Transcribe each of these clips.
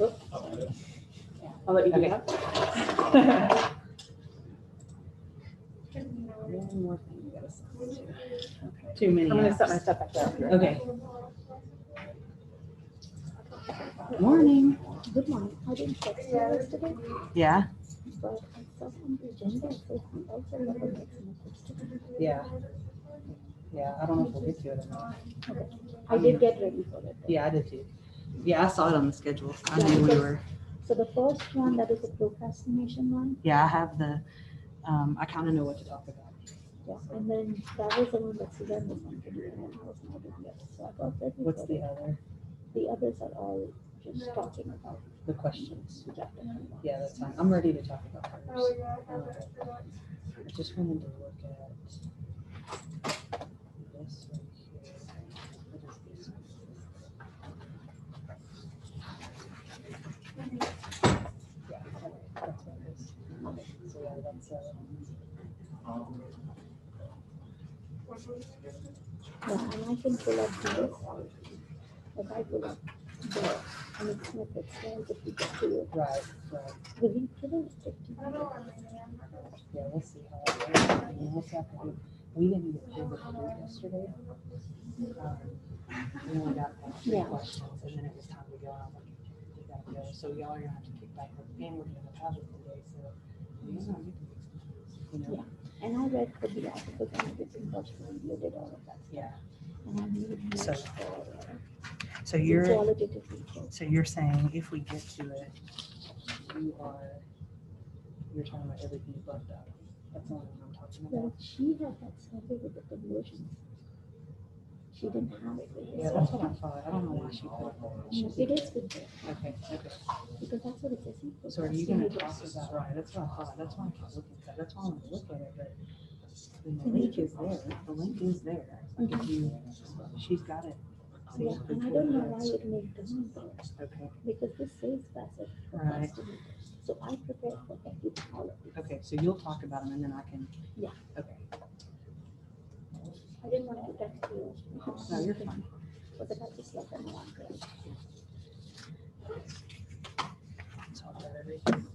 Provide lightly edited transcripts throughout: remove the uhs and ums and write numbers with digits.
I'll let you do Okay. that. One more thing we gotta sign to. Too many. I'm gonna apps. set my stuff back down here. Okay. Morning. Good morning. I didn't text you yesterday, Yeah. but I saw on the agenda it says we also have a next message today. Yeah. Yeah. I don't know if we'll get to it or not. Okay. I did get ready for it. though. Yeah, I did too. Yeah, I saw it on the schedule. I Yeah, knew we because- were. So the first one, that is the procrastination one. Yeah, I have the. I kind of know what to talk about. Yeah. And then that was the one that Suzanne was going to do, and I was not doing it. So I got ready What's for the it. other? The others are all just talking about The questions. the chapter. Yeah, that's fine. I'm ready to talk about hers. I just wanted to look at this right here. What is this? Yeah, that's what it is. So yeah, that's Yeah, and I can pull up these. Like I pull up the and it's snippets, right? If we get to it. right. Will we put it 15? Yeah, we'll see how it goes. And then we'll have to do. We didn't get through the food yesterday. We only got like 3 Yeah. questions, and then it was time to go. And I'm like, we gotta go. So y'all are gonna have to kick back with the fan. We're gonna have it today. So you know, you can fix the you know. Yeah. And I read for the articles and everything, watched the video, did all of that. Yeah. And I needed notes So- for So the you're qualitative research. so you're saying if we get to it, you're talking about everything but that. That's not what I'm talking Well, about. she had that survey with the conversions. She didn't have it with Yeah, this. that's what I thought. I don't know why she put it on. No, it is with this, Okay. because that's what it says. So are you gonna talk about, right, that's what I thought, that's why I kept looking at that, that's why I want to look at it, but the link is there, the link is there. Like if you, she's got it. See, Yeah, and I don't know why it made down there, Okay, because this says passive Right. procrastination. So I prepared for everything, all of it. okay, so you'll talk about them and then I can. Yeah. Okay, I didn't want to text you. no, you're fine. But I just let them know. I'm good. Talk about everything.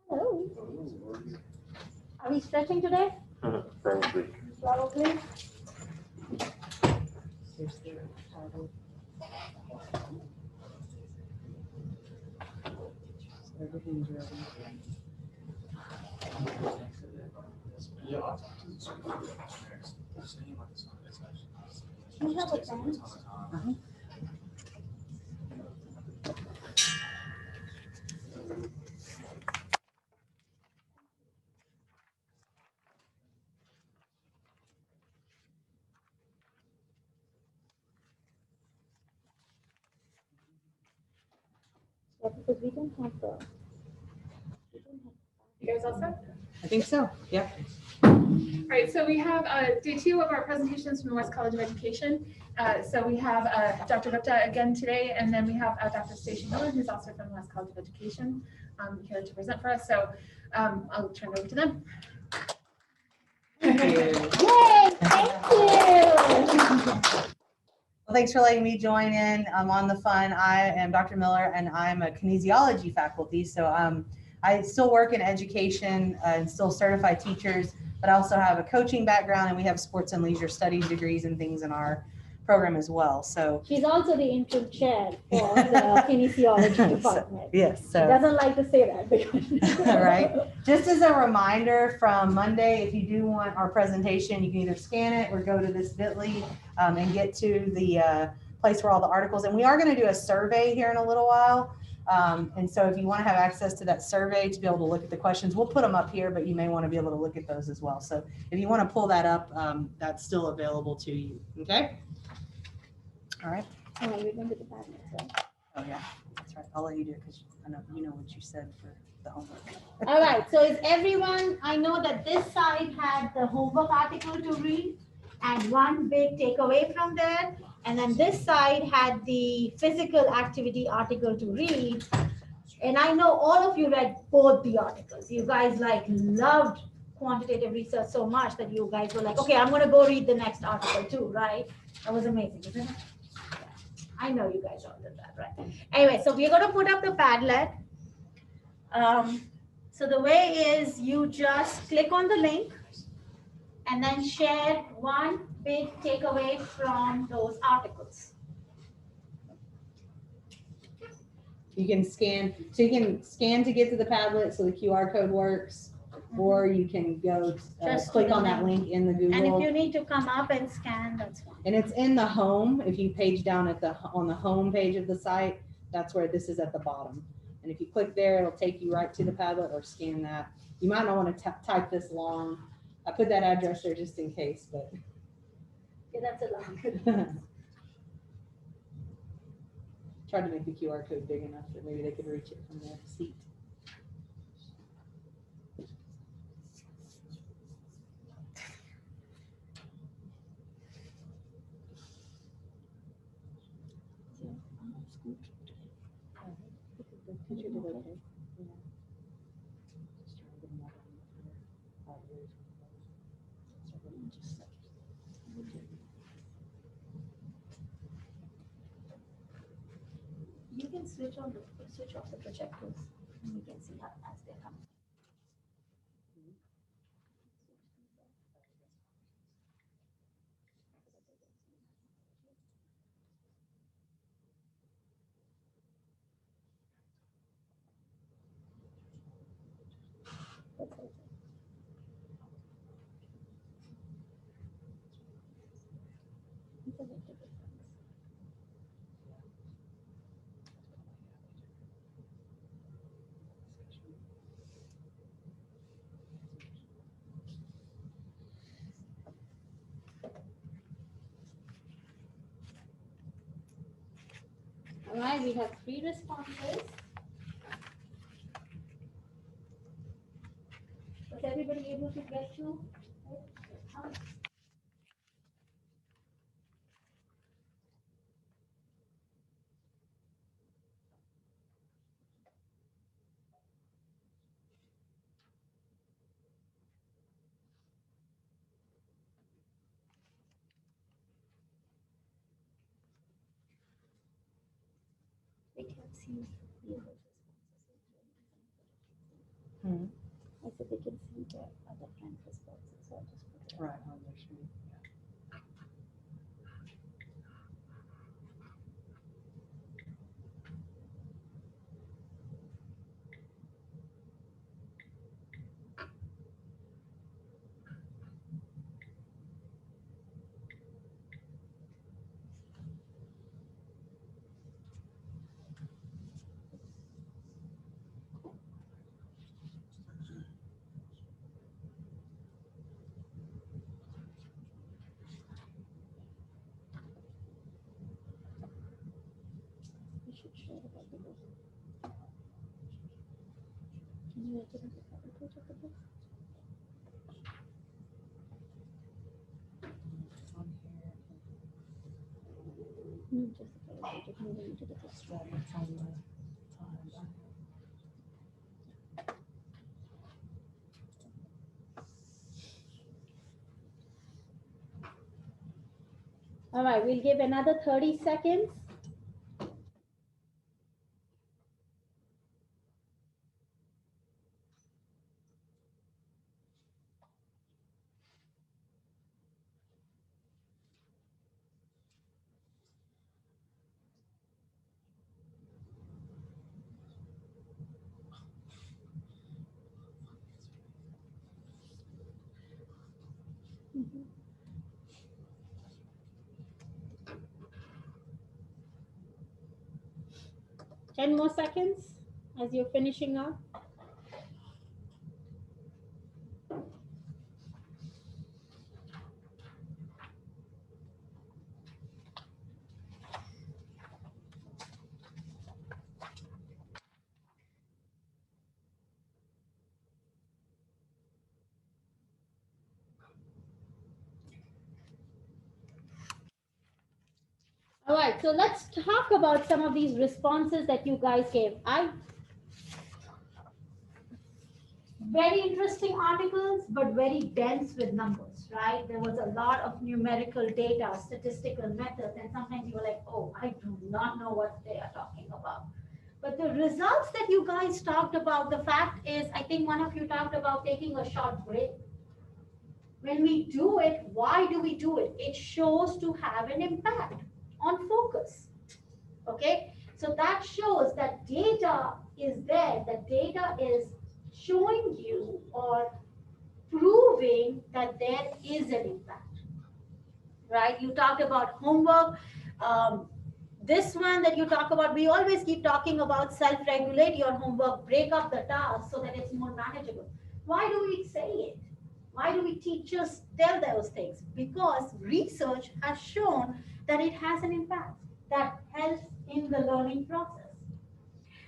Hello. Are we stretching today? Probably. Probably. Here's the title. So everything's ready. Do you have a pen? Uh-huh. Yeah, because we don't have the. You guys all set? I think so, yeah. All right, so we have day 2 of our presentations from the West College of Education. So we have Dr. Gupta again today, and then we have Dr. Stacia Miller, who's also from the West College of Education, here to present for us. So I'll turn it over to them. Thank you. Yay, thank you. Well, thanks for letting me join in on the fun. I am Dr. Miller and I'm a kinesiology faculty. So I still work in education and still certify teachers, but I also have a coaching background and we have sports and leisure studies degrees and things in our program as well. So She's also the interim chair for the kinesiology department. yes, She so doesn't like to say that because. right. Just as a reminder, from Monday, if you do want our presentation, you can either scan it or go to this bit.ly and get to the place where all the articles. And we are going to do a survey here in a little while. And so if you want to have access to that survey to be able to look at the questions, we'll put them up here, but you may want to be able to look at those as well. So if you want to pull that up, that's still available to you. Okay. All right. Oh, I remember the badness, right? Oh yeah, that's right. I'll let you do it because I know you know what you said for the homework. All right, so is everyone, I know that this side had the homework article to read and one big takeaway from there. And then this side had the physical activity article to read. And I know all of you read both the articles. You guys like loved quantitative research so much that you guys were like, okay, I'm gonna go read the next article too, right? That was amazing, isn't it? I know you guys all did that, right? Anyway, so we're going to put up the Padlet. So the way is you just click on the link and then share one big takeaway from those articles. You can scan, so you can scan to get to the Padlet so the QR code works, or you can go Just click to the on that link in the And if Google. you need to come up and scan, that's fine. And it's in the home. If you page down at on the home page of the site, that's where this is at the bottom. And if you click there, it'll take you right to the Padlet or scan that. You might not want to type this long. I put that address there just in case, but. Yeah, that's a lot. Tried to make the QR code big enough that maybe they could reach it from their seat. You can switch off the projectors and we can see how as they're coming. All right, we have 3 responses. Was everybody able to get to? They can see the other Hmm. responses. I said they can see the other friend's responses, so I'll just put it. Right on their screen. We should share it at the book. Can you open the cover page of the book? On here. No, just the cover page. If you move into the book. Yeah, it's on the time. All right, we'll give another 30 seconds. Mhm. 10 more seconds as you're finishing up. All right, so let's talk about some of these responses that you guys gave. Very interesting articles, but very dense with numbers. classrooms, right? There was a lot of numerical data, statistical methods, and sometimes you were like, oh, I do not know what they are talking about. But the results that you guys talked about, the fact is, I think one of you talked about taking a short break. When we do it, why do we do it? It shows to have an impact on focus. Okay, so that shows that data is there, that data is showing you or proving that there is an impact, right? You talked about homework. This one that you talk about, we always keep talking about self-regulate your homework, break up the task so that it's more manageable. Why do we say it? Why do we teachers tell those things? Because research has shown that it has an impact that helps in the learning process.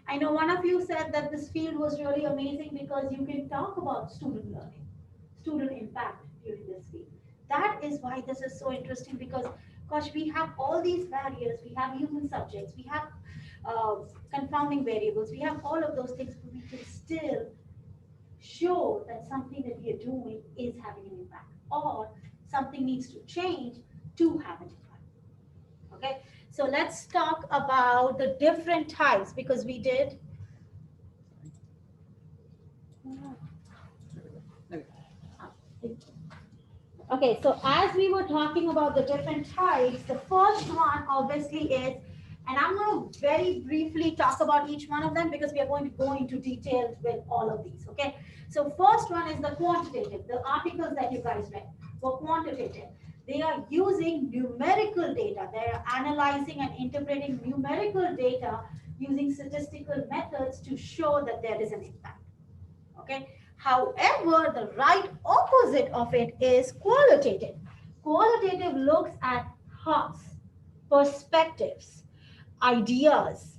I know one of you said that this field was really amazing because you can talk about student learning, student impact during this field. That is why this is so interesting because, gosh, we have all these barriers. We have human subjects. We have confounding variables. We have all of those things, but we can still show that something that we are doing is having an impact or something needs to change to have an impact. Okay, so let's talk about the different types because we did. Okay, so as we were talking about the different types, the first one obviously is, and I'm going to very briefly talk about each one of them because we are going to go into detail with all of these, okay? So first one is the quantitative. The articles that you guys read were quantitative. They are using numerical data. They're analyzing and interpreting numerical data using statistical methods to show that there is an impact, okay? However, the right opposite of it is qualitative. Qualitative looks at thoughts, perspectives, ideas.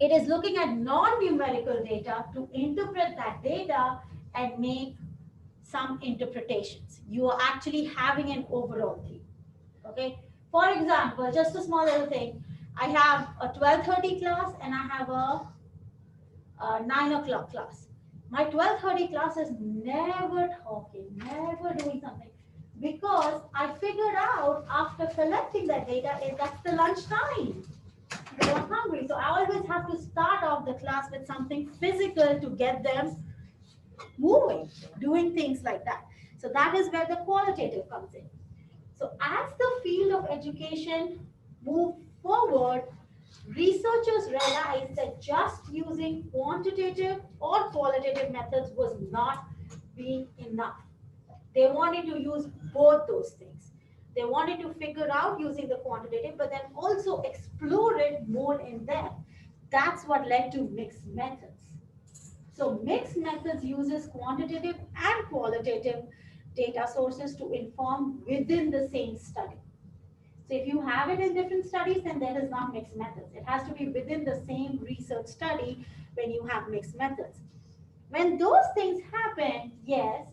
It is looking at non-numerical data to interpret that data and make some interpretations. You are actually having an overall theme. Okay. For example, just a small little thing. I have a 12:30 class and I have a 9 o'clock class. My 12:30 class is never talking, never doing something because I figured out after collecting that data is that's the lunch time. They are hungry. So I always have to start off the class with something physical to get them moving, doing things like that. So that is where the qualitative comes in. So as the field of education moved forward, researchers realized that just using quantitative or qualitative methods was not being enough. They wanted to use both those things. They wanted to figure out using the quantitative, but then also explore it more in depth. That's what led to mixed methods. So mixed methods uses quantitative and qualitative data sources to inform within the same study. So if you have it in different studies, then that is not mixed methods. It has to be within the same research study when you have mixed methods. When those things happen, yes.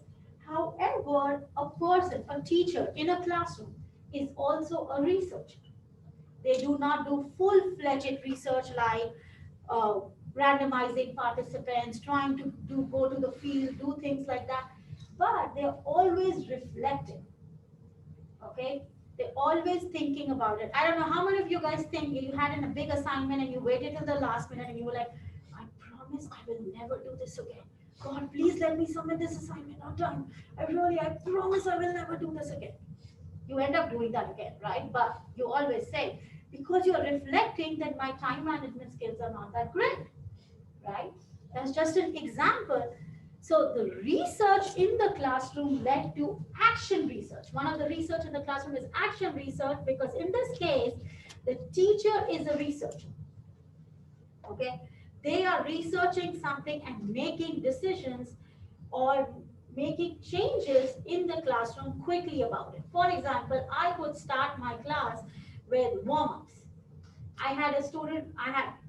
However, a person, a teacher in a classroom is also a researcher. They do not do full-fledged research like randomizing participants, trying to go to the field, do things like that. But they're always reflecting. Okay? They're always thinking about it. I don't know how many of you guys think you had a big assignment and you waited till the last minute and you were like, I promise I will never do this again. God, please let me submit this assignment on time. I promise I will never do this again. You end up doing that again, right? But you always say, because you're reflecting that my time management skills are not that great, right? That's just an example. So the research in the classroom led to action research. One of the research in the classroom is action research because in this case, the teacher is a researcher. Okay? They are researching something and making decisions or making changes in the classroom quickly about it. For example, I could start my class with warm-ups. I had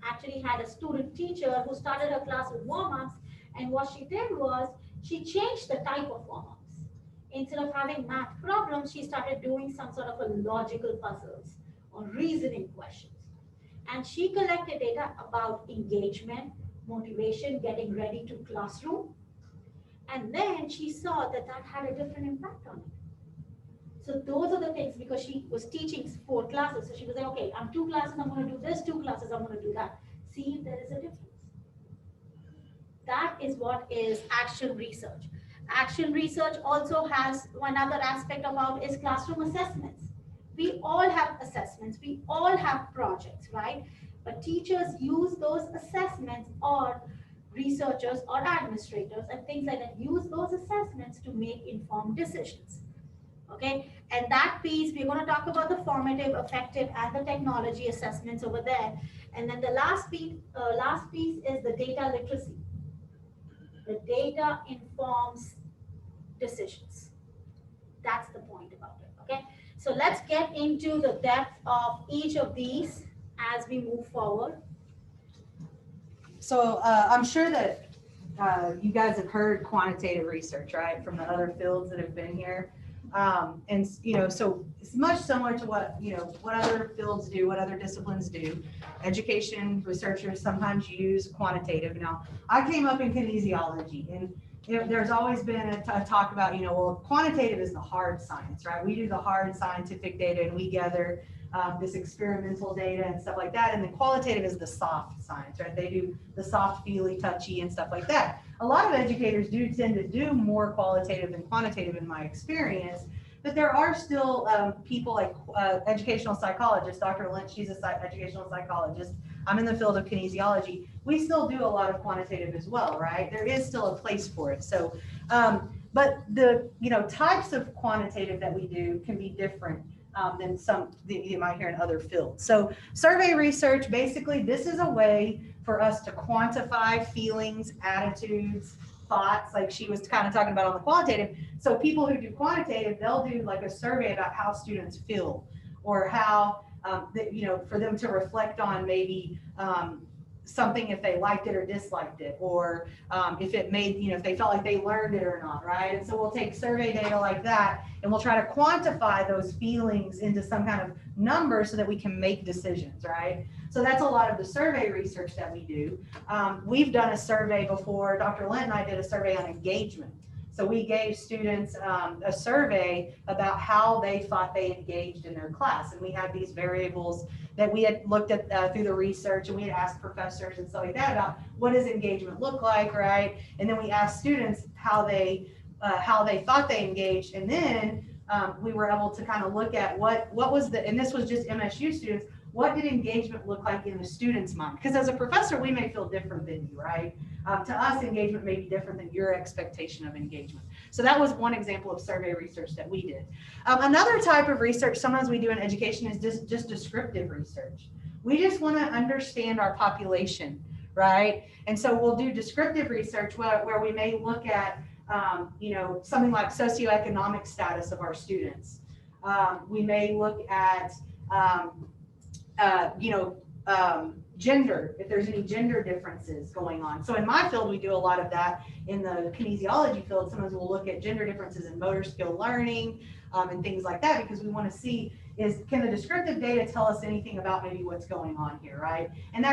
actually had a student teacher who started her class with warm-ups, and what she did was she changed the type of warm-ups. Instead of having math problems, she started doing some sort of a logical puzzles or reasoning questions. And she collected data about engagement, motivation, getting ready to classroom. And then she saw that that had a different impact on it. So those are the things, because she was teaching 4 classes. So she was like, okay, I'm 2 classes, I'm going to do this, 2 classes, I'm going to do that. See if there is a difference. That is what is action research. Action research also has one other aspect about is classroom assessments. We all have assessments, we all have projects, right? But teachers use those assessments, or researchers or administrators and things like that use those assessments to make informed decisions. Okay, and that piece, we're going to talk about the formative, effective, and the technology assessments over there. And then the last piece is the data literacy. The data informs decisions. That's the point about it. Okay, so let's get into the depth of each of these as we move forward. So I'm sure that you guys have heard quantitative research, right, from the other fields that have been here. And, so it's much similar to what, what other fields do, what other disciplines do. Education researchers sometimes use quantitative. Now, I came up in kinesiology, and there's always been a talk about, well, quantitative is the hard science, right? We do the hard scientific data, and we gather this experimental data and stuff like that. And then qualitative is the soft science, right? They do the soft, feely, touchy, and stuff like that. A lot of educators do tend to do more qualitative than quantitative in my experience, but there are still people like educational psychologists. Dr. Lynch, she's an educational psychologist. I'm in the field of kinesiology. We still do a lot of quantitative as well, right? There is still a place for it. So, but the types of quantitative that we do can be different than some that you might hear in other fields. So survey research, basically, this is a way for us to quantify feelings, attitudes, thoughts, like she was kind of talking about on the qualitative. So people who do quantitative, they'll do like a survey about how students feel, or how, for them to reflect on maybe something, if they liked it or disliked it, or if it made, if they felt like they learned it or not, right? And so we'll take survey data like that, and we'll try to quantify those feelings into some kind of number so that we can make decisions, right? So that's a lot of the survey research that we do. We've done a survey before. Dr. Lent and I did a survey on engagement. So we gave students a survey about how they thought they engaged in their class. And we had these variables that we had looked at through the research, and we had asked professors and stuff like that about what does engagement look like, right? And then we asked students how they thought they engaged. And then we were able to kind of look at what was and this was just MSU students, what did engagement look like in the student's mind? Because as a professor, we may feel different than you, right? To us, engagement may be different than your expectation of engagement. So that was one example of survey research that we did. Another type of research sometimes we do in education is just descriptive research. We just want to understand our population, right? And so we'll do descriptive research where we may look at, something like socioeconomic status of our students. We may look at, gender, if there's any gender differences going on. So in my field, we do a lot of that. In the kinesiology field, sometimes we'll look at gender differences in motor skill learning and things like that, because we want to see can the descriptive data tell us anything about maybe what's going on here, right? And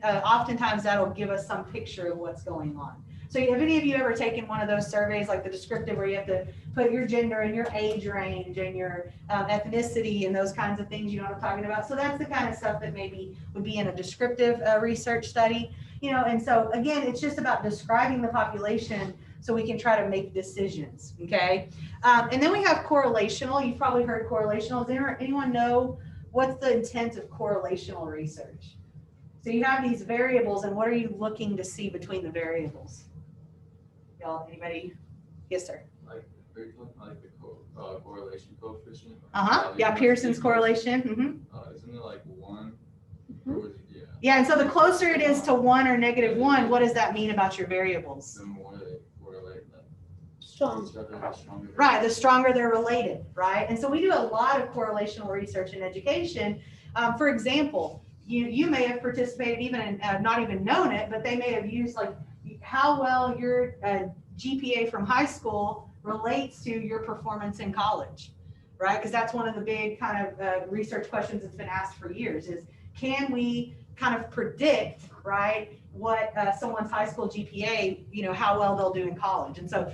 oftentimes that'll give us some picture of what's going on. So have any of you ever taken one of those surveys, like the descriptive, where you have to put your gender and your age range and your ethnicity and those kinds of things? You know what I'm talking about? So that's the kind of stuff that maybe would be in a descriptive research study. And so again, it's just about describing the population so we can try to make decisions, okay? And then we have correlational. You've probably heard correlational. Does anyone know what's the intent of correlational research? So you have these variables, and what are you looking to see between the variables? Y'all, anybody? Yes, sir. Like the correlation coefficient. Yeah, Pearson's correlation. Isn't it like 1? Yeah, and so the closer it is to 1 or -1, what does that mean about your variables? The more they correlate, Strong. Right, the stronger they're related, right? And so we do a lot of correlational research in education. For example, you may have participated even in, not even known it, but they may have used like how well your GPA from high school relates to your performance in college, right? Because that's one of the big kind of research questions that's been asked for years is, can we kind of predict, right, what someone's high school GPA, how well they'll do in college. And so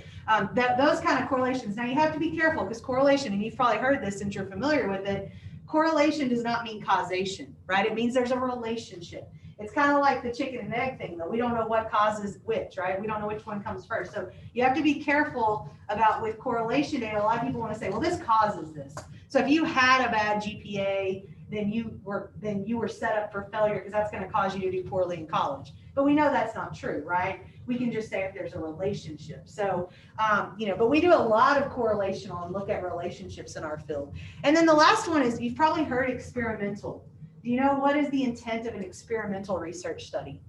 those kind of correlations. Now you have to be careful because correlation, and you've probably heard this since you're familiar with it, correlation does not mean causation, right? It means there's a relationship. It's kind of like the chicken and egg thing, though. We don't know what causes which, right? We don't know which one comes first. So you have to be careful about with correlation data. A lot of people want to say, well, this causes this. So if you had a bad GPA, then you were set up for failure because that's going to cause you to do poorly in college. But we know that's not true, right? We can just say if there's a relationship. So, but we do a lot of correlational and look at relationships in our field. And then the last one is, you've probably heard experimental. Do you know what is the intent of an experimental research study?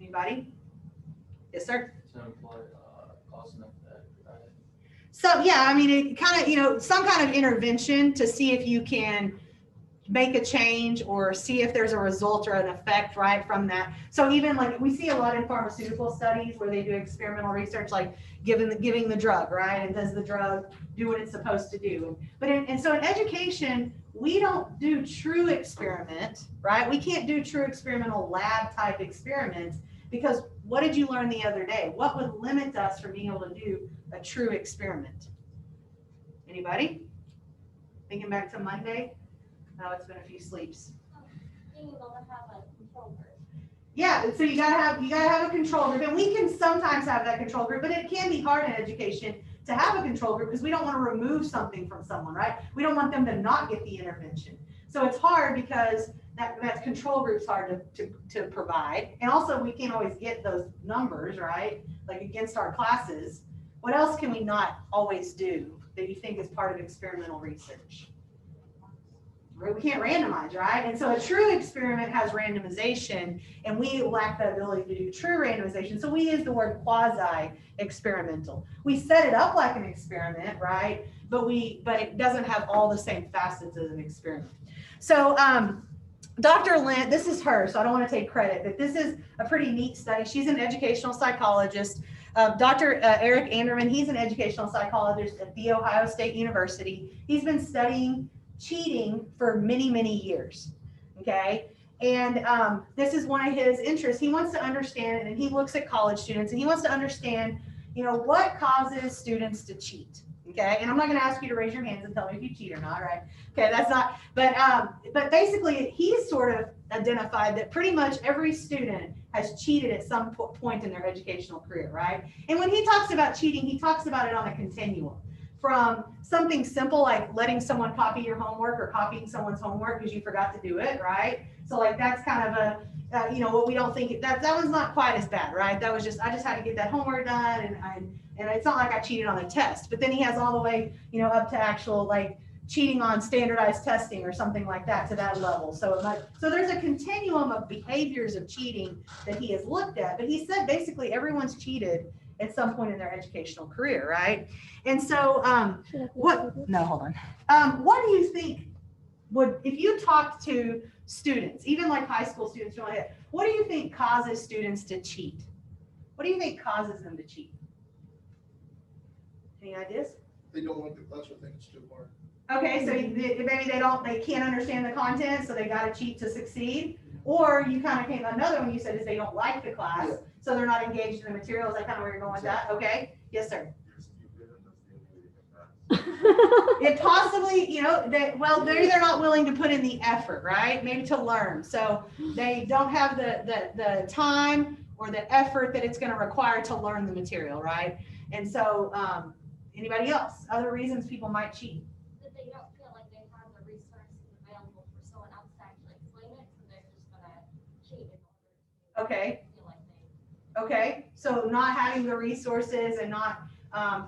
Anybody? Yes, sir. To employ cause and effect, right? So yeah, I mean, it kind of, some kind of intervention to see if you can make a change or see if there's a result or an effect, right, from that. So even like we see a lot in pharmaceutical studies where they do experimental research, like giving the drug, right? And does the drug do what it's supposed to do? And so in education, we don't do true experiment, right? We can't do true experimental lab type experiments because what did you learn the other day? What would limit us from being able to do a true experiment? Anybody? Thinking back to Monday? No, it's been a few sleeps. Being able to have a control group. Yeah, so you gotta have a control group, and we can sometimes have that control group, but it can be hard in education to have a control group because we don't want to remove something from someone, right? We don't want them to not get the intervention. So it's hard because that control group's hard to provide, and also we can't always get those numbers, right? Like against our classes. What else can we not always do that you think is part of experimental research? We can't randomize, right? And so a true experiment has randomization, and we lack the ability to do true randomization. So we use the word quasi-experimental. We set it up like an experiment, right? But it doesn't have all the same facets as an experiment. So Dr. Lynn, this is her, so I don't want to take credit, but this is a pretty neat study. She's an educational psychologist. Dr. Eric Anderman, he's an educational psychologist at The Ohio State University. He's been studying cheating for many, many years, okay? And this is one of his interests. He wants to understand, and he looks at college students, and he wants to understand, what causes students to cheat, okay? And I'm not gonna ask you to raise your hands and tell me if you cheat or not, right? Okay, that's not, but basically, he's sort of identified that pretty much every student has cheated at some point in their educational career, right? And when he talks about cheating, he talks about it on a continuum. From something simple like letting someone copy your homework or copying someone's homework because you forgot to do it, right? So like that's kind of what we don't think that one's not quite as bad, right? That was just I just had to get that homework done, and it's not like I cheated on a test. But then he has all the way up to actual like cheating on standardized testing or something like that to that level. So there's a continuum of behaviors of cheating that he has looked at. But he said basically everyone's cheated at some point in their educational career, right? And so what do you think if you talk to students, even like high school students, what do you think causes students to cheat? What do you think causes them to cheat? Any ideas? They don't like the class or think it's too hard. Okay, so maybe they can't understand the content, so they got to cheat to succeed. Or you kind of came, another one you said is they don't like the class, so they're not engaged in the materials. Is that kind of where you're going with that? Okay, yes, sir. It possibly, they're either not willing to put in the effort, right? Maybe to learn. So they don't have the time or the effort that it's going to require to learn the material, right? And so anybody else? Other reasons people might cheat? That they don't feel like they have the resources available for someone else to actually explain it, so they're just gonna cheat in order to feel like they. Okay, so not having the resources and not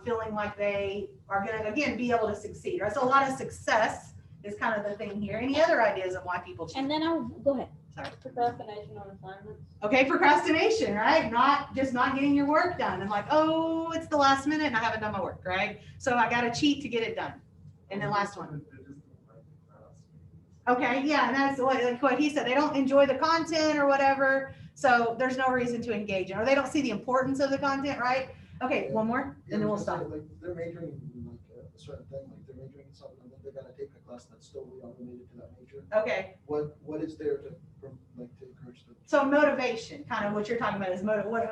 feeling like they are going to, again, be able to succeed, right? So a lot of success is kind of the thing here. Any other ideas of why people cheat? And then I'll go ahead. Sorry. Procrastination on assignments. Okay, procrastination, right? Not getting your work done and like, oh, it's the last minute and I haven't done my work, right? So I got to cheat to get it done. And then last one. Okay, yeah, and that's like what he said. They don't enjoy the content or whatever, so there's no reason to engage in, or they don't see the importance of the content, right? Okay, one more, and then we'll stop. Like they're majoring in like a certain thing, like they're majoring in something, and then they're gonna take a class that's totally unrelated to that major. Okay, What is there to, like, to encourage them? so motivation, kind of what you're talking about is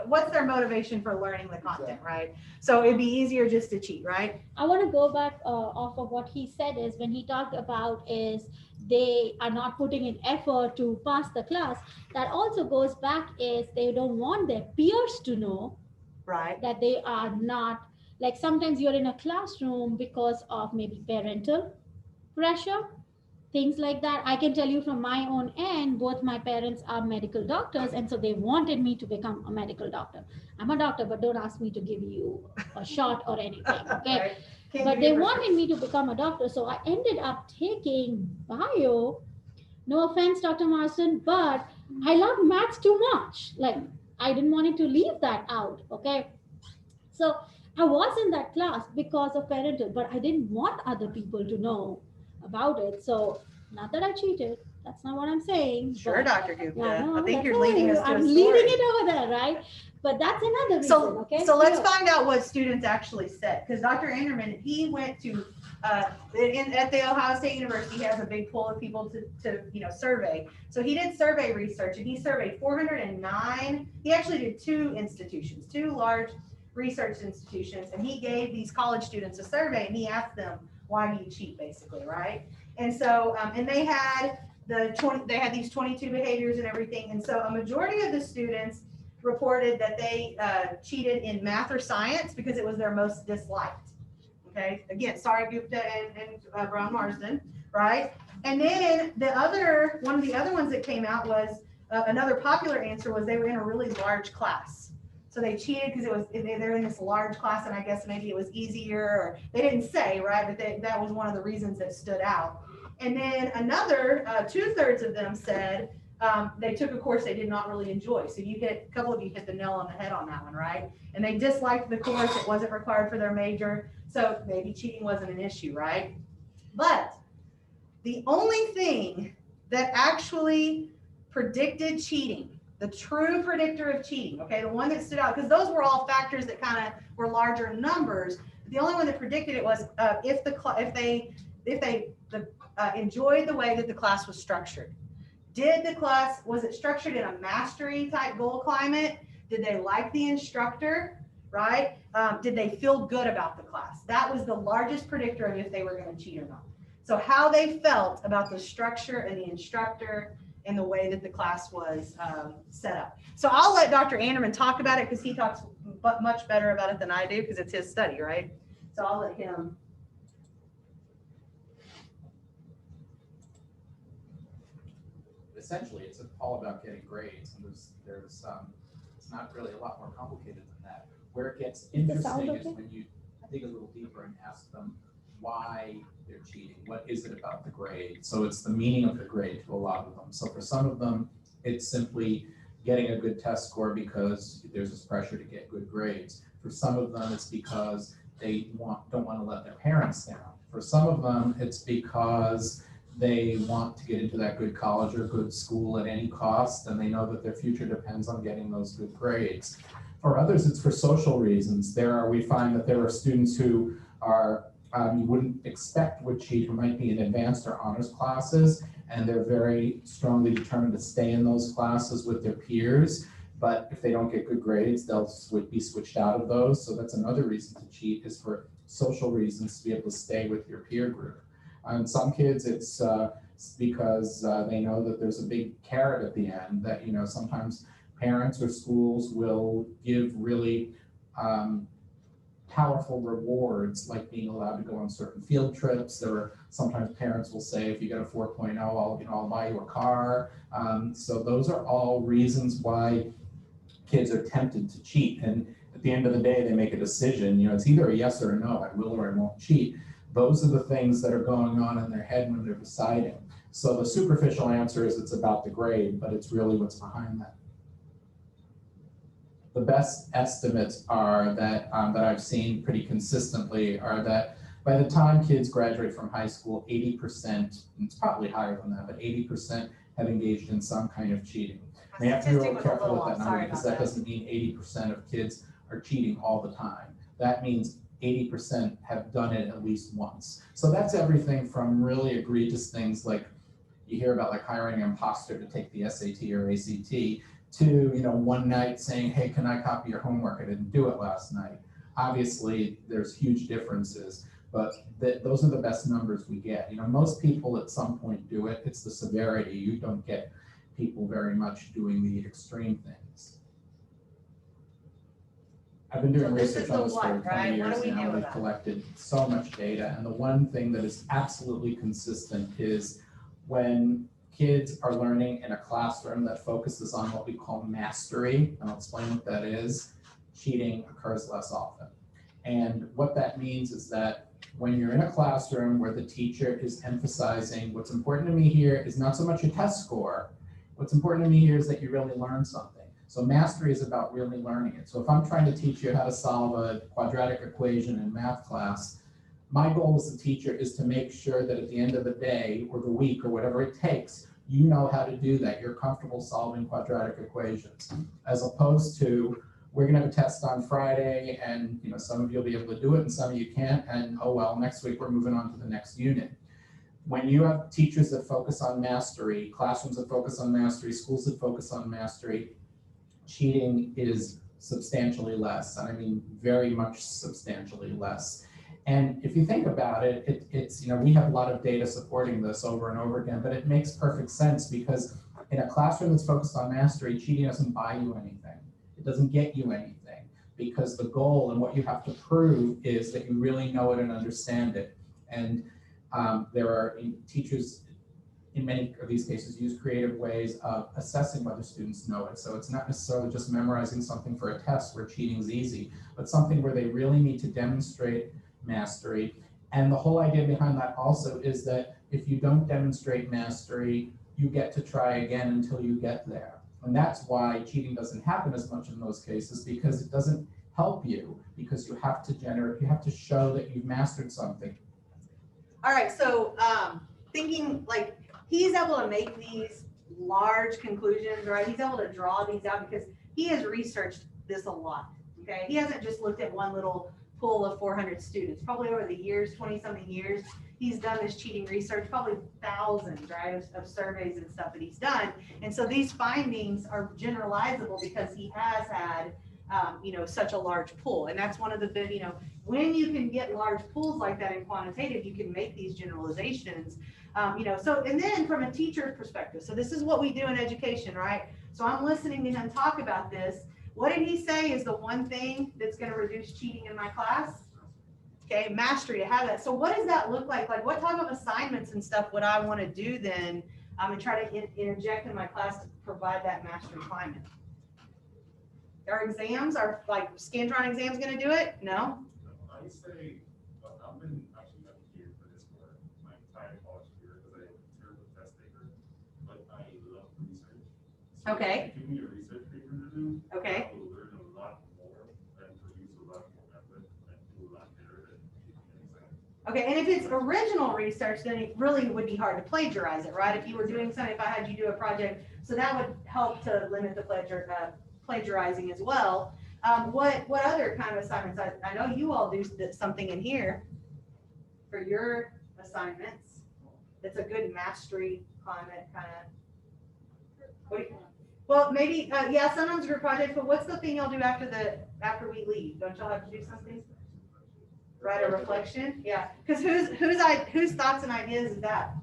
what's their motivation for learning the content, right? So it'd be easier just to cheat, right? I want to go back off of what he said is when he talked about is they are not putting in effort to pass the class. That also goes back is they don't want their peers to know Right. that they are not, like sometimes you're in a classroom because of maybe parental pressure, things like that. I can tell you from my own end, both my parents are medical doctors, and so they wanted me to become a medical doctor. I'm a doctor, but don't ask me to give you a shot or anything, okay? Right. Can't But give they you a wanted me to become a doctor, so I ended up taking bio. No offense, Dr. Marston, but I love maths too much. Like, I didn't want it to leave that out, okay? So I was in that class because of parental, but I didn't want other people to know about it. So not that I cheated. That's not what I'm saying. Sure, but- Dr. Gupta. Yeah, no, I think that's you're all leading us right. to a I'm story. leading it over there, right? But that's another reason, okay? So let's Yeah. find out what students actually said, because Dr. Anderman, he went to, at the Ohio State University, he has a big pool of people to survey. So he did survey research, and he surveyed 409, he actually did two large research institutions, and he gave these college students a survey, and he asked them, why do you cheat, basically, right? And so, and they had these 22 behaviors and everything, and so a majority of the students reported that they cheated in math or science because it was their most disliked. Okay, again, sorry Gupta and Brown Marsden, right? And then one of the other ones that came out was another popular answer was they were in a really large class. So they cheated because they're in this large class, and I guess maybe it was easier, or they didn't say, right? But that was one of the reasons that stood out. And then another 2/3 of them said they took a course they did not really enjoy. So a couple of you hit the nail on the head on that one, right? And they disliked the course, it wasn't required for their major, so maybe cheating wasn't an issue, right? But the only thing that actually predicted cheating, the true predictor of cheating, okay, the one that stood out, because those were all factors that kind of were larger numbers. The only one that predicted it was if they enjoyed the way that the class was structured. Was it structured in a mastery type goal climate? Did they like the instructor, right? Did they feel good about the class? That was the largest predictor of if they were going to cheat or not. So how they felt about the structure and the instructor and the way that the class was set up. So I'll let Dr. Anderman talk about it because he talks much better about it than I do because it's his study, right? So I'll let him. Essentially, it's all about getting grades, and there's it's not really a lot more complicated than that. Where it gets interesting is when you dig a little deeper and ask them why they're cheating. What is it about the grade? So it's the meaning of the grade to a lot of them. So for some of them, it's simply getting a good test score because there's this pressure to get good grades. For some of them, it's because they don't want to let their parents down. For some of them, it's because they want to get into that good college or good school at any cost, and they know that their future depends on getting those good grades. For others, it's for social reasons. We find that there are students who are, you wouldn't expect would cheat, who might be in advanced or honors classes, and they're very strongly determined to stay in those classes with their peers. But if they don't get good grades, they'll be switched out of those. So that's another reason to cheat, is for social reasons, to be able to stay with your peer group. On some kids, it's because they know that there's a big carrot at the end, that, sometimes parents or schools will give really powerful rewards, like being allowed to go on certain field trips. There are sometimes parents will say, if you get a 4.0, I'll buy you a car. So those are all reasons why kids are tempted to cheat. And at the end of the day, they make a decision. It's either a yes or a no. I will or I won't cheat. Those are the things that are going on in their head when they're deciding. So the superficial answer is it's about the grade, but it's really what's behind that. The best estimates are that I've seen pretty consistently are that by the time kids graduate from high school, 80%, and it's probably higher than that, but 80% have engaged in some kind of cheating. And you have to be real careful with that number, because that doesn't mean 80% of kids are cheating all the time. That means 80% have done it at least once. So that's everything from really egregious things like you hear about like hiring an imposter to take the SAT or ACT to, one night saying, hey, can I copy your homework? I didn't do it last night. Obviously, there's huge differences, but those are the best numbers we get. Most people at some point do it. It's the severity. You don't get people very much doing the extreme things. I've been doing So this research is on the this for what, 20 right? What years do we now. do We've about it? collected so much data, and the one thing that is absolutely consistent is when kids are learning in a classroom that focuses on what we call mastery, and I'll explain what that is, cheating occurs less often. And what that means is that when you're in a classroom where the teacher is emphasizing what's important to me here is not so much a test score, what's important to me here is that you really learn something. So mastery is about really learning it. So if I'm trying to teach you how to solve a quadratic equation in math class, my goal as a teacher is to make sure that at the end of the day or the week or whatever it takes, you know how to do that. You're comfortable solving quadratic equations, as opposed to we're gonna have a test on Friday and some of you will be able to do it and some of you can't, and oh well, next week we're moving on to the next unit. When you have teachers that focus on mastery, classrooms that focus on mastery, schools that focus on mastery, cheating is substantially less, and I mean very much substantially less. And if you think about it, it's we have a lot of data supporting this over and over again, but it makes perfect sense because in a classroom that's focused on mastery, cheating doesn't buy you anything. It doesn't get you anything because the goal and what you have to prove is that you really know it and understand it. And there are teachers in many of these cases use creative ways of assessing whether students know it. So it's not necessarily just memorizing something for a test where cheating is easy, but something where they really need to demonstrate mastery. And the whole idea behind that also is that if you don't demonstrate mastery, you get to try again until you get there. And that's why cheating doesn't happen as much in those cases, because it doesn't help you, because you have to show that you've mastered something. All right, so thinking like he's able to make these large conclusions, right? He's able to draw these out because he has researched this a lot, okay? He hasn't just looked at one little pool of 400 students. Probably over the years, 20-something years, he's done this cheating research, probably thousands, right, of surveys and stuff that he's done. And so these findings are generalizable because he has had, such a large pool. And that's one of the big, when you can get large pools like that in quantitative, you can make these generalizations. So, and then from a teacher's perspective, so this is what we do in education, right? So I'm listening to him talk about this. What did he say is the one thing that's going to reduce cheating in my class? Okay, mastery, to have that. So what does that look like? Like what type of assignments and stuff would I want to do then and try to interject in my class to provide that mastery climate? Our exams, are like Scantron exams going to do it? No? I say, I've been actually not here for this for my entire college career because I'm a terrible test taker, but I love research. So Okay. Give me a research paper to do. Okay. I will learn a lot more and produce a lot more effort and do a lot better than taking an exam. Okay, and if it's original research, then it really would be hard to plagiarize it, right? If you were doing something, if I had you do a project, so that would help to limit the plagiarizing as well. What other kind of assignments? I know you all do something in here for your assignments. That's a good mastery climate kind of. Well, maybe yeah. Sometimes group projects, but what's the thing y'all do after we leave? Don't y'all have to do something? Write a reflection, yeah. Because whose thoughts and ideas is that?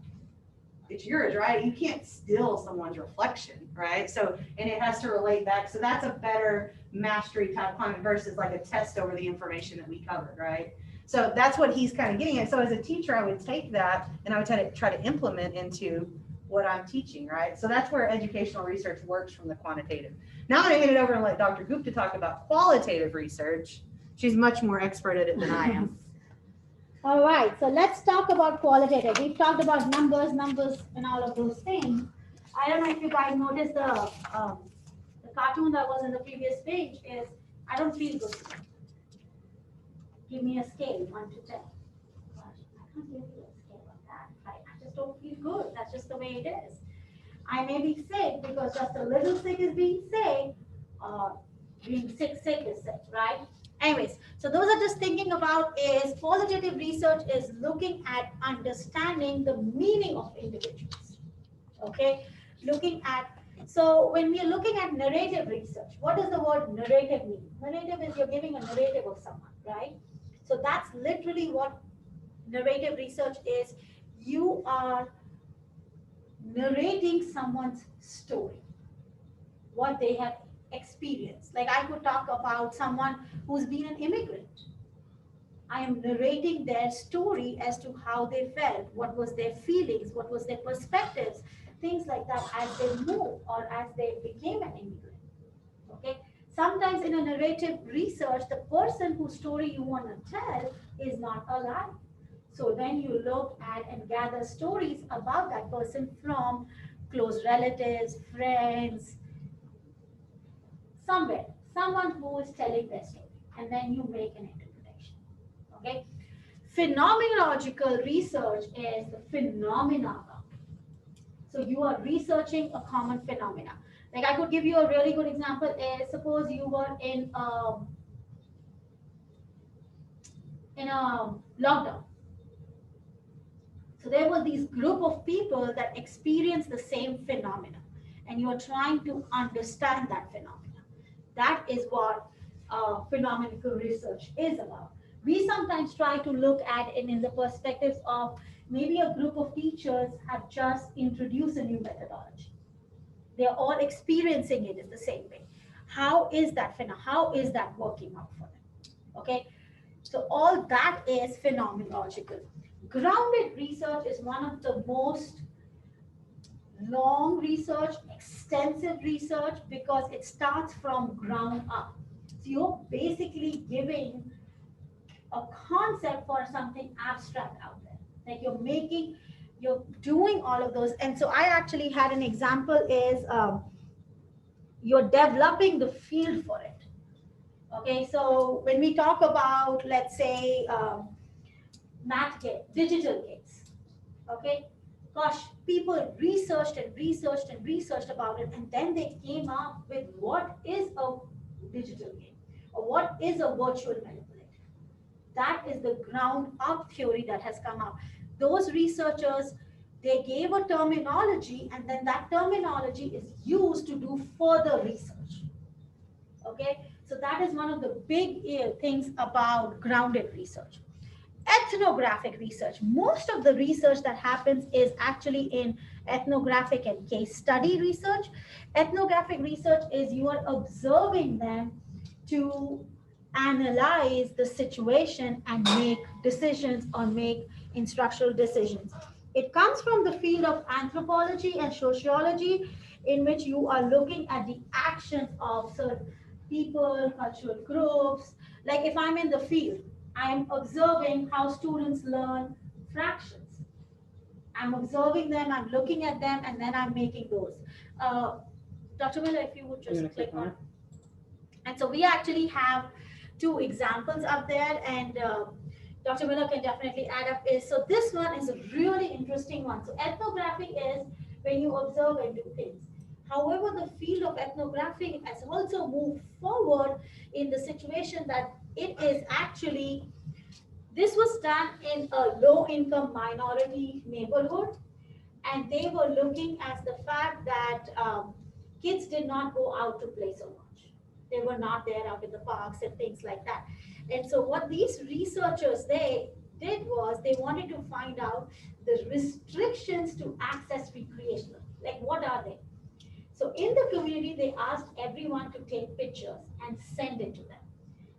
It's yours, right? You can't steal someone's reflection, right? So, and it has to relate back. So that's a better mastery type climate versus like a test over the information that we covered, right? So that's what he's kind of getting at. So as a teacher, I would take that and I would try to implement into what I'm teaching, right? So that's where educational research works from the quantitative. Now I'm going to hand it over and let Dr. Gupta talk about qualitative research. She's much more expert at it than I am. All right, so let's talk about qualitative. We've talked about numbers, and all of those things. I don't know if you guys noticed the cartoon that was on the previous page is, I don't feel good. Give me a scale, 1 to 10. Gosh, I can't give you a scale of that. I just don't feel good. That's just the way it is. I may be sick because just a little sick is being sick, being sick is sick, right? Anyways, so those are just thinking about is qualitative research is looking at understanding the meaning of individuals. Okay, looking at, so when we are looking at narrative research, what does the word narrative mean? Narrative is you're giving a narrative of someone, right? So that's literally what narrative research is. You are narrating someone's story, what they have experienced. Like I could talk about someone who's been an immigrant. I am narrating their story as to how they felt, what was their feelings, what was their perspectives, things like that as they moved or as they became an immigrant. Okay. Sometimes in a narrative research, the person whose story you want to tell is not alive. So then you look at and gather stories about that person from close relatives, friends, somewhere, someone who is telling their story, and then you make an interpretation. Okay. Phenomenological research is the phenomena. So you are researching a common phenomena. Like I could give you a really good example is suppose you were in a lockdown. So there were these group of people that experienced the same phenomena, and you are trying to understand that phenomena. That is what phenomenological research is about. We sometimes try to look at it in the perspectives of maybe a group of teachers have just introduced a new methodology. They're all experiencing it in the same way. How is that phenomena? How is that working out for them? Okay, so all that is phenomenological. Grounded research is one of the most long research, extensive research, because it starts from ground up. So you're basically giving a concept for something abstract out there. Like you're doing all of those. And so I actually had an example is you're developing the field for it. Okay, so when we talk about, let's say, math games, digital games, okay, gosh, people researched and researched and researched about it, and then they came up with what is a digital game or what is a virtual manipulator. That is the ground up theory that has come out. Those researchers, they gave a terminology, and then that terminology is used to do further research. Okay, so that is one of the big things about grounded research. Ethnographic research, most of the research that happens is actually in ethnographic and case study research. Ethnographic research is you are observing them to analyze the situation and make decisions or make instructional decisions. It comes from the field of anthropology and sociology, in which you are looking at the actions of certain people, cultural groups. Like if I'm in the field, I'm observing how students learn fractions. I'm observing them, I'm looking at them, and then I'm making those. Dr. Miller, if you would just click on. And so we actually have two examples up there, and Dr. Miller can definitely add up. So this one is a really interesting one. So ethnographic is when you observe and do things. However, the field of ethnography has also moved forward in the situation that it is actually, this was done in a low-income minority neighborhood, and they were looking at the fact that kids did not go out to play so much. They were not there out in the parks and things like that. And so what these researchers, they did was they wanted to find out the restrictions to access recreational, like what are they? So in the community, they asked everyone to take pictures and send it to them.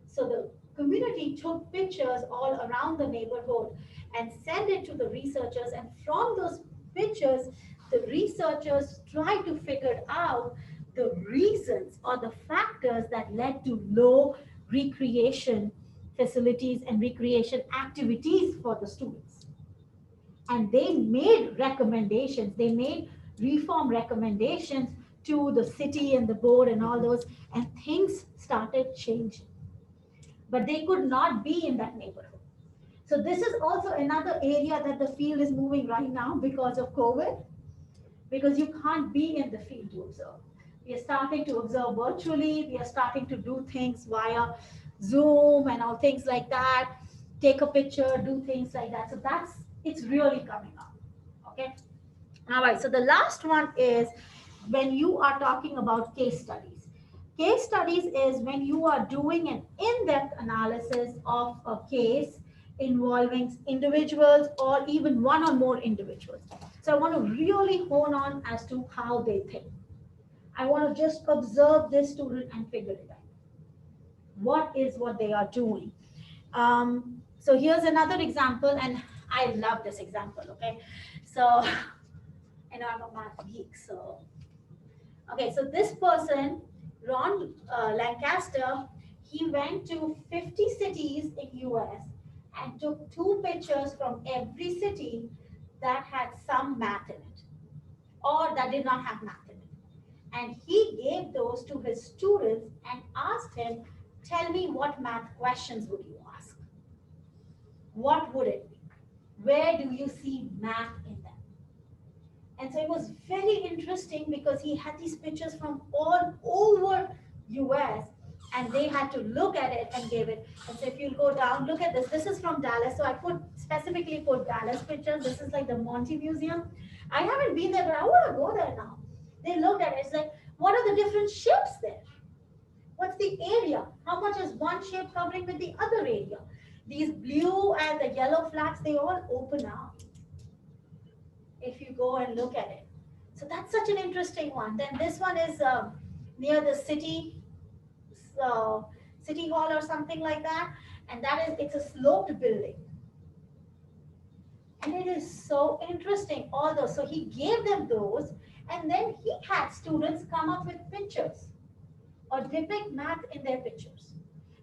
So the community took pictures all around the neighborhood and sent it to the researchers. And from those pictures, the researchers tried to figure out the reasons or the factors that led to low recreation facilities and recreation activities for the students. And they made recommendations. They made reform recommendations to the city and the board and all those, and things started changing. But they could not be in that neighborhood. So this is also another area that the field is moving right now because of COVID, because you can't be in the field to observe. We are starting to observe virtually. We are starting to do things via Zoom and all things like that, take a picture, do things like that. So it's really coming up. Okay. All right. So the last one is when you are talking about case studies. Case studies is when you are doing an in-depth analysis of a case involving individuals or even one or more individuals. So I want to really hone on as to how they think. I want to just observe this student and figure it out. What they are doing? So here's another example, and I love this example. Okay, so I know I'm a math geek, so okay. So this person, Ron Lancaster, he went to 50 cities in US and took 2 pictures from every city that had some math in it, or that did not have math in it. And he gave those to his students and asked him, tell me what math questions would you ask? What would it be? Where do you see math in them? And so it was very interesting because he had these pictures from all over US and they had to look at it and give it. And so if you go down, look at this. This is from Dallas. So I specifically put Dallas pictures. This is like the Monty Museum. I haven't been there, but I want to go there now. They looked at it. It's like, what are the different shapes there? What's the area? How much is one shape covering with the other area? These blue and the yellow flags, they all open up if you go and look at it. So that's such an interesting one. Then this one is near the city hall or something like that. And it's a sloped building. And it is so interesting, all those. So he gave them those, and then he had students come up with pictures or depict math in their pictures.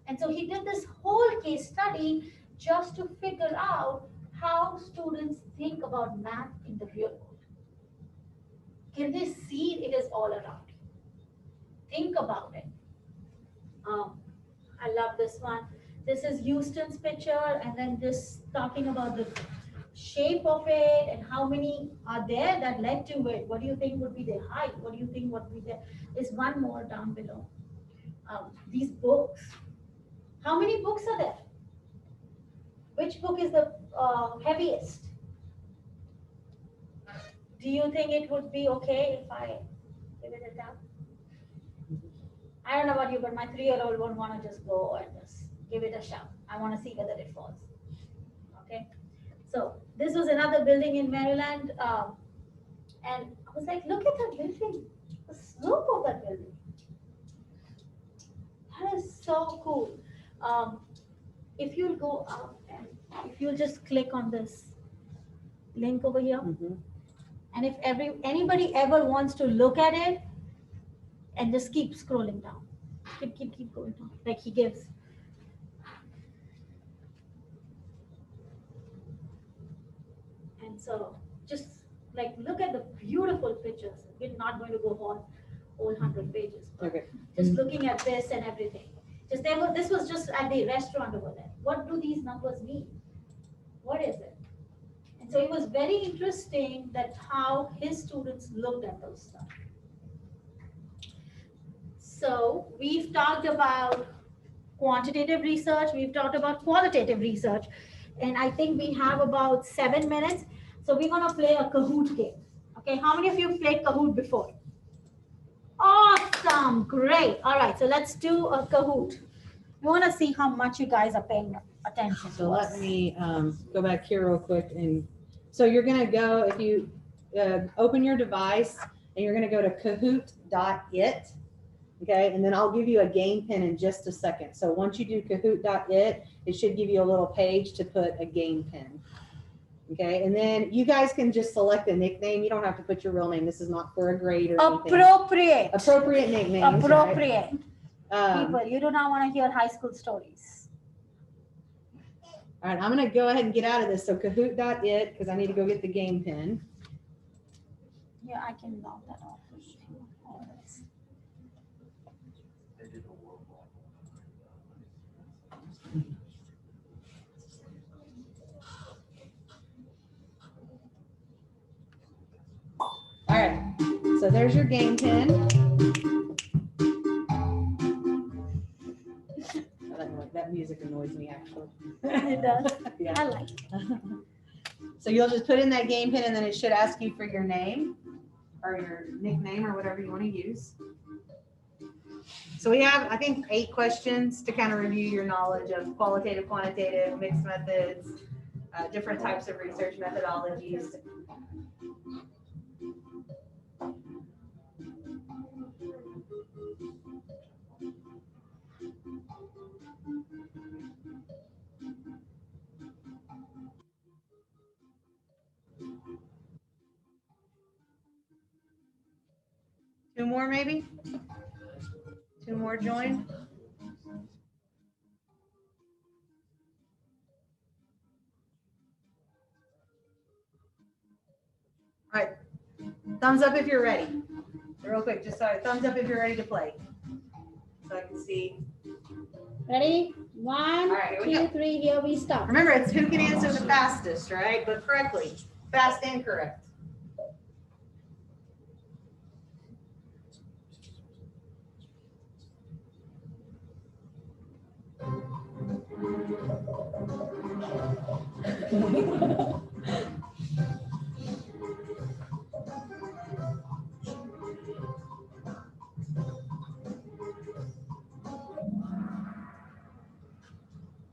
And so he did this whole case study just to figure out how students think about math in the real world. Can they see it is all around you? Think about it. I love this one. This is Houston's picture, and then this talking about the shape of it and how many are there that led to it. What do you think would be their height? What do you think would be there? There's one more down below. These books. How many books are there? Which book is the heaviest? Do you think it would be okay if I give it a tap? I don't know about you, but my 3-year-old won't want to just go and just give it a shot. I want to see whether it falls. Okay. So this was another building in Maryland. And I was like, look at that building, the slope of that building. That is so cool. If you'll go up and if you'll just click on this link over here, and if anybody ever wants to look at it, and just keep scrolling down, keep going down, like he gives. And so just like look at the beautiful pictures. We're not going to go on all 100 pages. Okay. Just looking at this and everything. This was just at the restaurant over there. What do these numbers mean? What is it? And so it was very interesting that how his students looked at those stuff. So we've talked about quantitative research, we've talked about qualitative research, and I think we have about 7 minutes. So we're gonna play a Kahoot game. Okay, how many of you played Kahoot before? Awesome, great. All right, so let's do a Kahoot. We wanna see how much you guys are paying attention to. So let me go back here real quick. And so you're gonna go, if you open your device, and you're gonna go to kahoot.it. Okay, and then I'll give you a game pin in just a second. So once you do kahoot.it, it should give you a little page to put a game pin. Okay, and then you guys can just select a nickname. You don't have to put your real name. This is not for a grade or anything. Appropriate nicknames. Appropriate. Right? People, you do not want to hear high school stories. All right, I'm gonna go ahead and get out of this. So kahoot.it, because I need to go get the game pin. Yeah, I can knock that off. All right, so there's your game pin. That music annoys me, actually. It does. Yeah. I like it. So you'll just put in that game pin and then it should ask you for your name or your nickname or whatever you want to use. So we have, I think, 8 questions to kind of review your knowledge of qualitative, quantitative, mixed methods, different types of research methodologies. Two more maybe? 2 more join? All right, thumbs up if you're ready. Real quick, just sorry, thumbs up if you're ready to play. So I can see. Ready? 1, All right, here we 2, go. 3, here we start. Remember, it's who can answer the fastest, right? But correctly, fast and correct.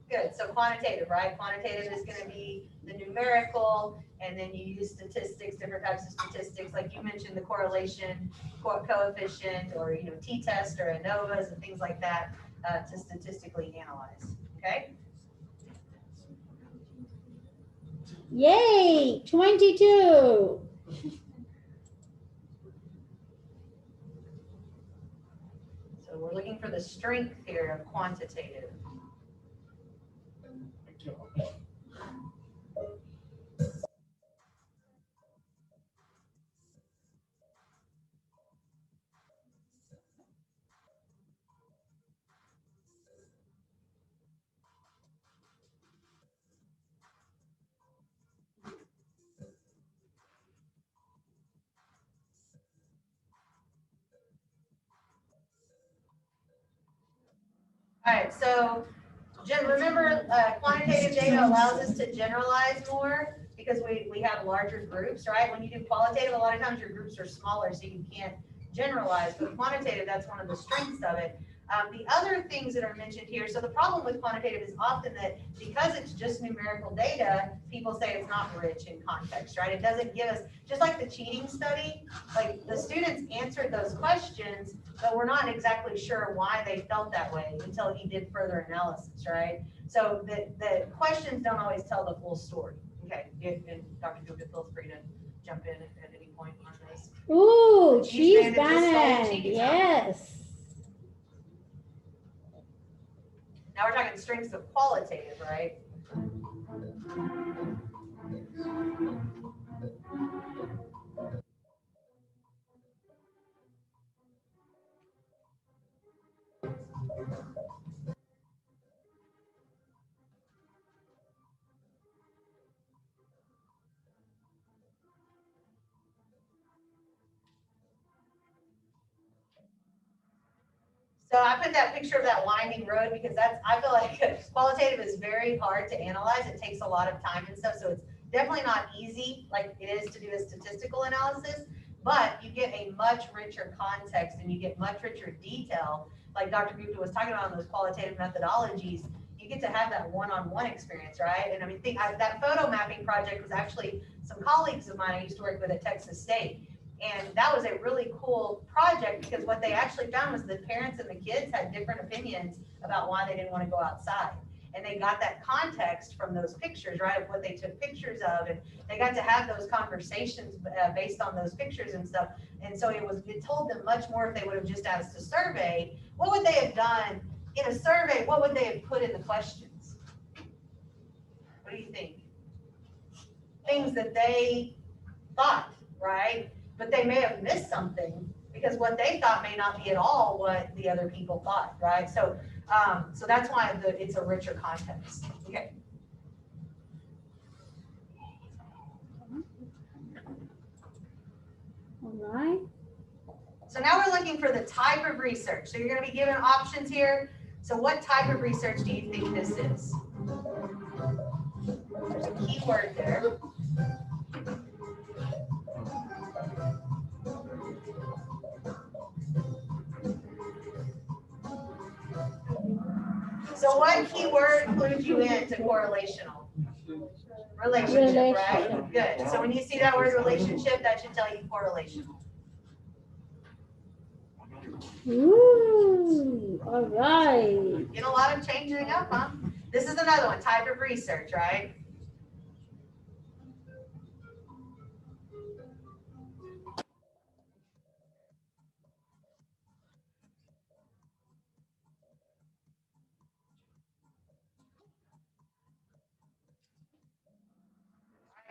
Good, so quantitative, right? Quantitative is gonna be the numerical, and then you use statistics, different types of statistics, like you mentioned, the correlation coefficient, or, you know, t-test or ANOVAs and things like that, to statistically analyze, okay? Yay, 22. So we're looking for the strength here of quantitative. All right, so remember, quantitative data allows us to generalize more because we have larger groups, right? When you do qualitative, a lot of times your groups are smaller, so you can't generalize. But quantitative, that's one of the strengths of it. The other things that are mentioned here, so the problem with quantitative is often that because it's just numerical data, people say it's not rich in context, right? It doesn't give us, just like the cheating study, like the students answered those questions, but we're not exactly sure why they felt that way until he did further analysis, right? So the questions don't always tell the full story. Okay, and Dr. Gupta, feel free to jump in at any point on this. Ooh, Cheese cheese banded, just banded. stole cheese, huh? Yes. Now we're talking strengths of qualitative, right? So I put that picture of that winding road because I feel like qualitative is very hard to analyze. It takes a lot of time and stuff. So it's definitely not easy like it is to do a statistical analysis, but you get a much richer context and you get much richer detail. Like Dr. Gupta was talking about in those qualitative methodologies, you get to have that one-on-one experience, right? And I mean, that photo mapping project was actually some colleagues of mine I used to work with at Texas State. And that was a really cool project because what they actually found was the parents and the kids had different opinions about why they didn't want to go outside. And they got that context from those pictures, right, of what they took pictures of. And they got to have those conversations based on those pictures and stuff. And so it told them much more if they would have just asked a survey. What would they have done in a survey? What would they have put in the questions? What do you think? Things that they thought, right? But they may have missed something because what they thought may not be at all what the other people thought, right? So, so that's why it's a richer context. Okay. All right. So now we're looking for the type of research. So you're going to be given options here. So what type of research do you think this is? There's a key word there. So what key word clues you into correlational? Relationship, right? Good. So when you see that word relationship, that should tell you correlational. Ooh, all right. Get a lot of changing up, huh? This is another one, type of research, right?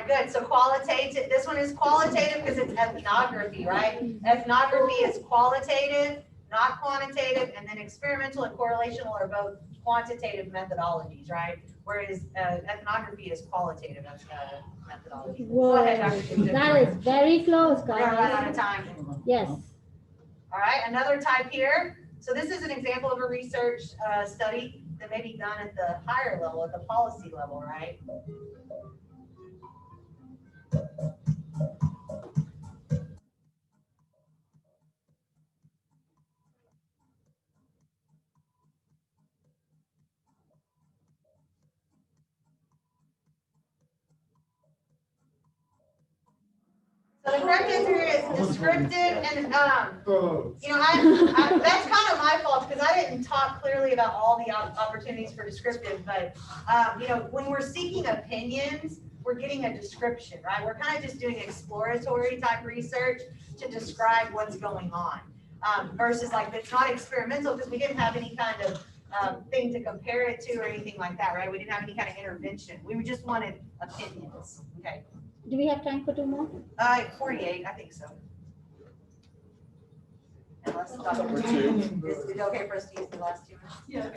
Good, so qualitative, this one is qualitative because it's ethnography, right? Ethnography is qualitative, not quantitative, and then experimental and correlational are both quantitative methodologies, right? Whereas ethnography is qualitative as a methodology. Whoa, Go ahead, Dr. Gupta. that is very close, We're gonna run out guys. of time. Yes. All right, another type here. So this is an example of a research study that may be done at the higher level, at the policy level, right? So the correct answer is descriptive, and you know, that's kind of my fault because I didn't talk clearly about all the opportunities for descriptive. But you know, when we're seeking opinions, we're getting a description, right? We're kind of just doing exploratory type research to describe what's going on, versus like it's not experimental because we didn't have any kind of thing to compare it to or anything like that, right? We didn't have any kind of intervention. We just wanted opinions. Okay. Do we have time for two more? 48, I think so. Unless Dr. Is it okay for us to use the last 2 minutes? Yeah.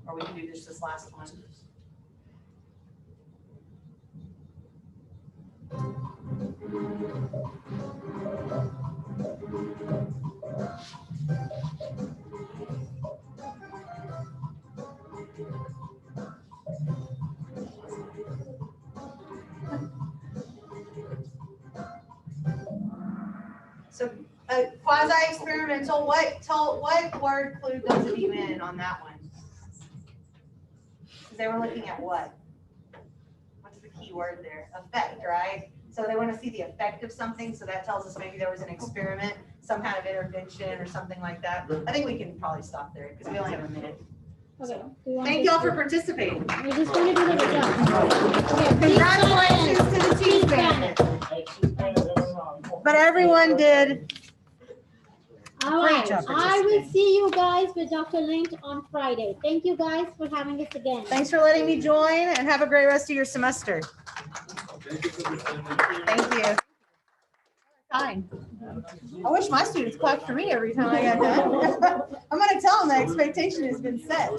Or we can do just this last one. So quasi-experimental, what word clued those of you in on that one? They were looking at what? What's the key word there? Effect, right? So they want to see the effect of something, so that tells us maybe there was an experiment, some kind of intervention or something like that. I think we can probably stop there because we only have a minute. Okay. Do you want Thank to- y'all for participating. We're just going to do the results. Okay. Congratulations to the Cheese Bandit. But everyone did. All Great right. job I will participating. see you guys with Dr. Lynch on Friday. Thank you guys for having us again. Thanks for letting me join and have a great rest of your semester. Thank you. Time. I wish my students clapped for me every time I got done. I'm going to tell them the expectation has been set.